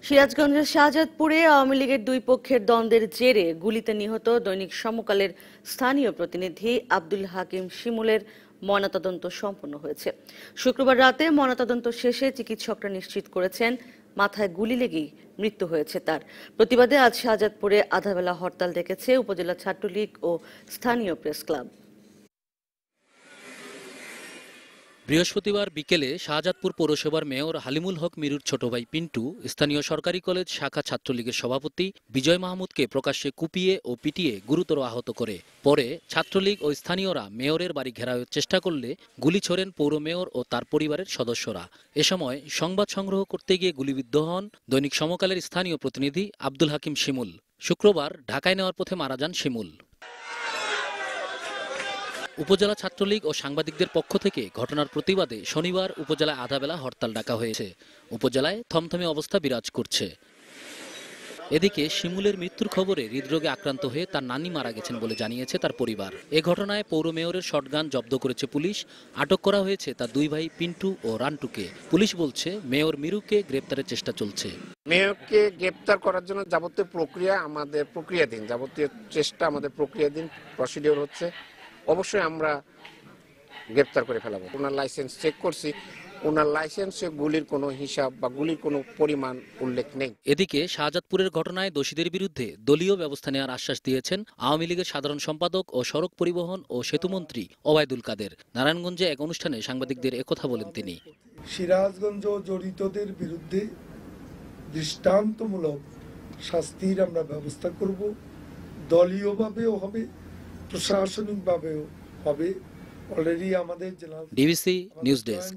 সিরাজগঞ্জের শাহজাদপুরে আওয়ামী লীগের দুই পক্ষের দ্বন্দ্বের জেরে গুলিতে নিহত দৈনিক সমকালের স্থানীয় প্রতিনিধি আব্দুল হাকিম শিমুলের ময়নাতদন্ত সম্পন্ন হয়েছে। শুক্রবার রাতে ময়নাতদন্ত শেষে চিকিৎসকরা নিশ্চিত করেছেন মাথায় গুলি লেগেই মৃত্যু হয়েছে তার। প্রতিবাদে আজ শাহজাদপুরে আধাবেলা হরতাল ডেকেছে উপজেলা ছাত্রলীগ ও স্থানীয় প্রেস ক্লাব। বৃহস্পতিবার বিকেলে শাহজাদপুর পৌরসভার মেয়র হালিমুল হক মিরুর ছোট ভাই পিন্টু স্থানীয় সরকারি কলেজ শাখা ছাত্রলীগের সভাপতি বিজয় মাহমুদকে প্রকাশ্যে কুপিয়ে ও পিটিয়ে গুরুতর আহত করে। পরে ছাত্রলীগ ও স্থানীয়রা মেয়রের বাড়ি ঘেরাওয়ের চেষ্টা করলে গুলি ছোড়েন পৌর মেয়র ও তার পরিবারের সদস্যরা। এ সময় সংবাদ সংগ্রহ করতে গিয়ে গুলিবিদ্ধ হন দৈনিক সমকালের স্থানীয় প্রতিনিধি আব্দুল হাকিম শিমুল। শুক্রবার ঢাকায় নেওয়ার পথে মারা যান শিমুল। উপজেলা ছাত্রলীগ ও সাংবাদিকদের পক্ষ থেকে ঘটনার প্রতিবাদে শনিবার উপজেলায় আধাবেলা হরতাল ডাকা হয়েছে। উপজেলায় থমথমে অবস্থা বিরাজ করছে। এদিকে শিমুলের মৃত্যুর খবরে হৃদরোগে আক্রান্ত হয়ে তার নানি মারা গেছেন বলে জানিয়েছে তার পরিবার। এ ঘটনায় পৌর মেয়রের শটগান জব্দ করেছে পুলিশ। আটক করা হয়েছে তার দুই ভাই পিন্টু ও রান্টুকে। পুলিশ বলছে মেয়র মিরুকে গ্রেপ্তারের চেষ্টা চলছে। মেয়রকে গ্রেপ্তার করার জন্য যাবতীয় প্রক্রিয়া আমাদের প্রক্রিয়াধীন, যাবতীয় চেষ্টা আমাদের প্রক্রিয়াধীন, প্রসিডিওর হচ্ছে। অবশ্যই আমরা গ্রেপ্তার করে ফেলাবো। ওনার লাইসেন্স চেক করছি, ওনার লাইসেন্সে গুলির কোনো হিসাব বা গুলির কোনো পরিমাণ উল্লেখ নেই। এদিকে শাহজাদপুরের ঘটনায় দোষীদের বিরুদ্ধে দলীয় ব্যবস্থা নেওয়ার আশ্বাস দিয়েছেন আওয়ামী লীগের সাধারণ সম্পাদক ও সড়ক পরিবহন ও সেতুমন্ত্রী ওবায়দুল কাদের। নারায়ণগঞ্জে এক অনুষ্ঠানে সাংবাদিকদের একথা বলেন তিনি। সিরাজগঞ্জ জড়িতদের বিরুদ্ধে দৃষ্টান্তমূলক শাস্তির আমরা ব্যবস্থা করব। দলীয়ভাবেও হবে, প্রশাসনিকভাবেও হবে। অলরেডি আমাদের জেলা ডিবিসি নিউজ ডেস্ক।